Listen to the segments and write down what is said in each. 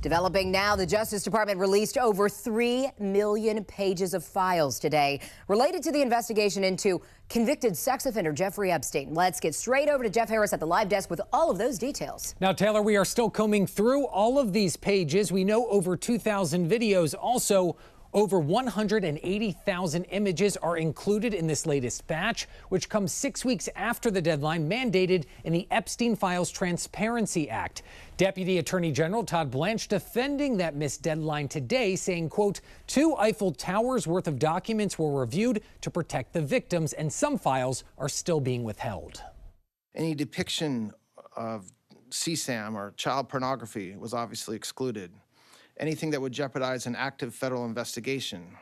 Developing now, the Justice Department released over 3 million pages of files today related to the investigation into convicted sex offender Jeffrey Epstein. Let's get straight over to Jeff Harris at the live desk with all of those details. Now, Taylor, we are still combing through all of these pages. We know over 2,000 videos. Also, over 180,000 images are included in this latest batch, which comes 6 weeks after the deadline mandated in the Epstein Files Transparency Act. Deputy Attorney General Todd Blanche defending that missed deadline today, saying, quote, 2 Eiffel Towers worth of documents were reviewed to protect the victims, and some files are still being withheld. Any depiction of CSAM or child pornography was obviously excluded. Anything that would jeopardize an active federal investigation.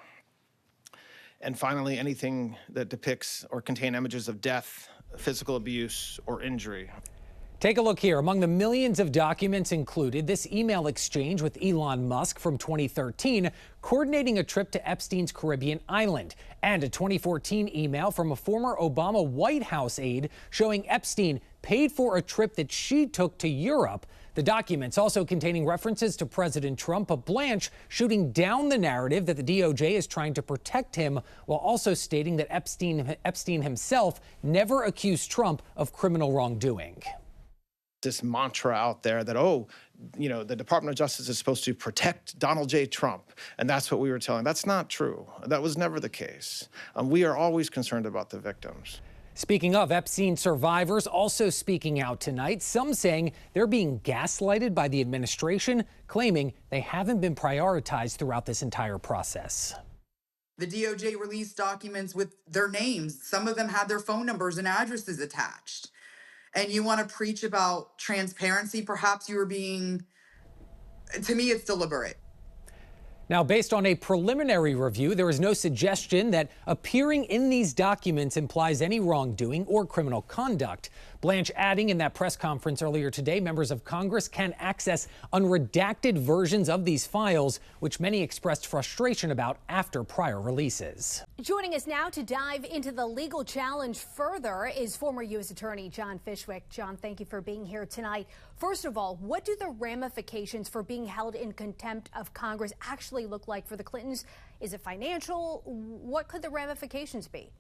And finally, anything that depicts or contain images of death, physical abuse, or injury. Take a look here. Among the millions of documents included, this email exchange with Elon Musk from 2013, coordinating a trip to Epstein's Caribbean island, and a 2014 email from a former Obama White House aide showing Epstein paid for a trip that she took to Europe. The documents also containing references to President Trump, but Blanche shooting down the narrative that the DOJ is trying to protect him, while also stating that Epstein himself never accused Trump of criminal wrongdoing. This mantra out there that, the Department of Justice is supposed to protect Donald J. Trump, and that's what we were telling. That's not true. That was never the case. We are always concerned about the victims. Speaking of Epstein survivors also speaking out tonight, some saying they're being gaslighted by the administration, claiming they haven't been prioritized throughout this entire process. The DOJ released documents with their names. Some of them had their phone numbers and addresses attached. And you want to preach about transparency? Perhaps you were being, to me, it's deliberate. Now, based on a preliminary review, there is no suggestion that appearing in these documents implies any wrongdoing or criminal conduct. Blanche adding in that press conference earlier today, members of Congress can access unredacted versions of these files, which many expressed frustration about after prior releases. Joining us now to dive into the legal challenge further is former U.S. Attorney John Fishwick. John, thank you for being here tonight. First of all, what do the ramifications for being held in contempt of Congress actually look like for the Clintons? Is it financial? What could the ramifications be?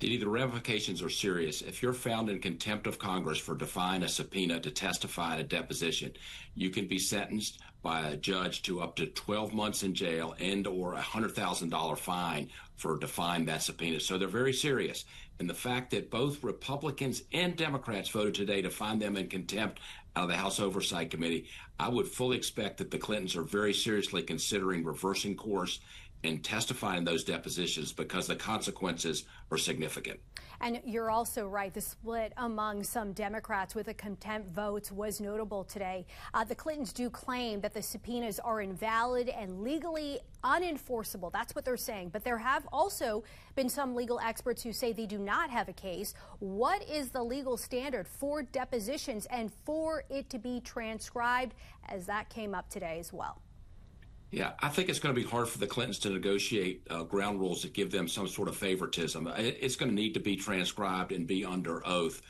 Didi, the ramifications are serious. If you're found in contempt of Congress for defying a subpoena to testify at a deposition, you can be sentenced by a judge to up to 12 months in jail and or a $100,000 fine for defying that subpoena. So they're very serious. And the fact that both Republicans and Democrats voted today to find them in contempt out of the House Oversight Committee, I would fully expect that the Clintons are very seriously considering reversing course and testifying in those depositions because the consequences are significant. And you're also right. The split among some Democrats with the contempt votes was notable today. The Clintons do claim that the subpoenas are invalid and legally unenforceable. That's what they're saying. But there have also been some legal experts who say they do not have a case. What is the legal standard for depositions and for it to be transcribed, as that came up today as well? Yeah, I think it's going to be hard for the Clintons to negotiate ground rules that give them some sort of favoritism. It's going to need to be transcribed and be under oath.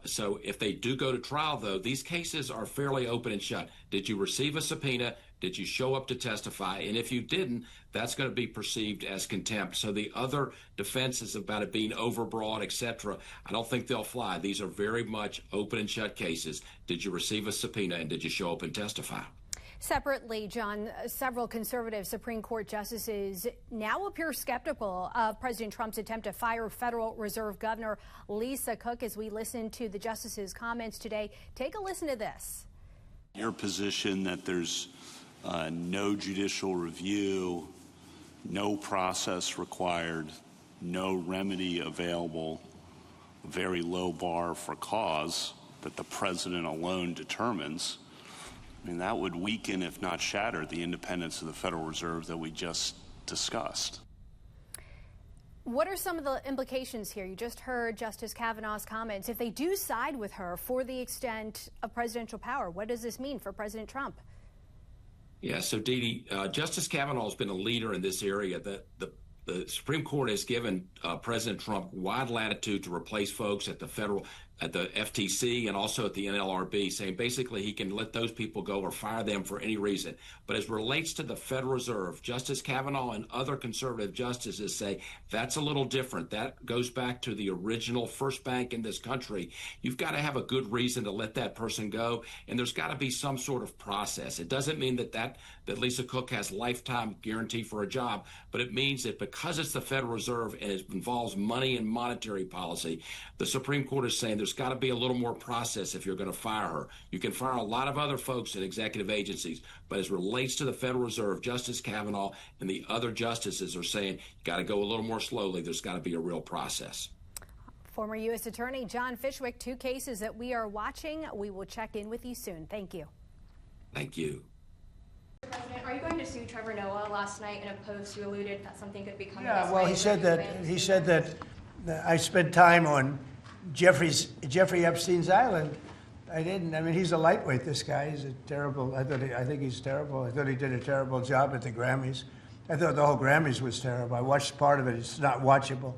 So if they do go to trial, though, these cases are fairly open and shut. Did you receive a subpoena? Did you show up to testify? And if you didn't, that's going to be perceived as contempt. So the other defenses about it being overbroad, et cetera, I don't think they'll fly. These are very much open and shut cases. Did you receive a subpoena and did you show up and testify? Separately, John, several conservative Supreme Court justices now appear skeptical of President Trump's attempt to fire Federal Reserve Governor Lisa Cook. As we listen to the justices' comments today, take a listen to this. Your position that there's no judicial review, no process required, no remedy available, a very low bar for cause that the president alone determines. I mean, that would weaken, if not shatter, the independence of the Federal Reserve that we just discussed. What are some of the implications here? You just heard Justice Kavanaugh's comments. If they do side with her for the extent of presidential power, what does this mean for President Trump? Yeah, so Didi, Justice Kavanaugh has been a leader in this area. The Supreme Court has given President Trump wide latitude to replace folks at the federal at the FTC and also at the NLRB, saying basically he can let those people go or fire them for any reason. But as relates to the Federal Reserve, Justice Kavanaugh and other conservative justices say that's a little different. That goes back to the original first bank in this country. You've got to have a good reason to let that person go, and there's got to be some sort of process. It doesn't mean that Lisa Cook has lifetime guarantee for a job, but it means that because it's the Federal Reserve and it involves money and monetary policy, the Supreme Court is saying there's got to be a little more process if you're going to fire her. You can fire a lot of other folks in executive agencies, but as relates to the Federal Reserve, Justice Kavanaugh and the other justices are saying you got to go a little more slowly. There's got to be a real process. Former U.S. Attorney John Fishwick, 2 cases that we are watching. We will check in with you soon. Thank you. Thank you. Mr. President, are you going to sue Trevor Noah? Last night in a post, you alluded that something could be coming. Yeah, well, he said that I spent time on Jeffrey Epstein's island. I didn't. I mean, he's a lightweight, this guy. He's a terrible, I think he's terrible. I thought he did a terrible job at the Grammys. I thought the whole Grammys was terrible. I watched part of it. It's not watchable.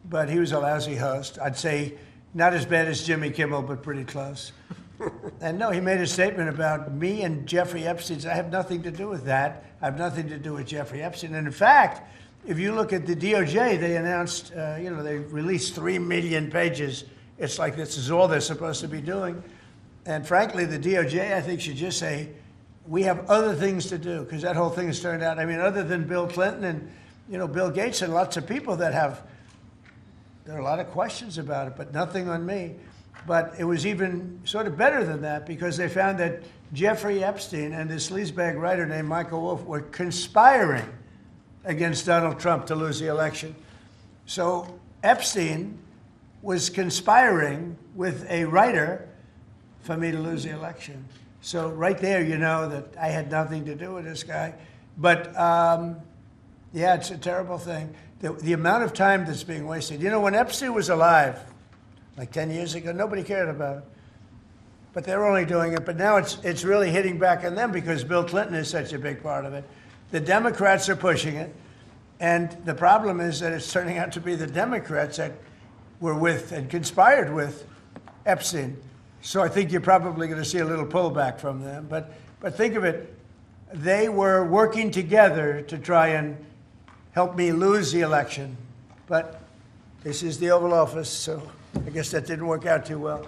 But he was a lousy host. I'd say not as bad as Jimmy Kimmel, but pretty close. And no, he made a statement about me and Jeffrey Epstein. I have nothing to do with that. I have nothing to do with Jeffrey Epstein. And in fact, if you look at the DOJ, they announced, they released 3 million pages. It's like this is all they're supposed to be doing. And frankly, the DOJ, I think, should just say, we have other things to do, because that whole thing has turned out, I mean, other than Bill Clinton and, Bill Gates and lots of people that there are a lot of questions about it, but nothing on me. But it was even sort of better than that, because they found that Jeffrey Epstein and this sleazebag writer named Michael Wolff were conspiring against Donald Trump to lose the election. So Epstein was conspiring with a writer for me to lose the election. So right there, you know that I had nothing to do with this guy. But yeah, it's a terrible thing. The amount of time that's being wasted. When Epstein was alive, like 10 years ago, nobody cared about it. But they're only doing it. But now it's really hitting back on them because Bill Clinton is such a big part of it. The Democrats are pushing it. And the problem is that it's turning out to be the Democrats that were with and conspired with Epstein. So I think you're probably going to see a little pullback from them. But think of it. They were working together to try and help me lose the election. But this is the Oval Office, so I guess that didn't work out too well.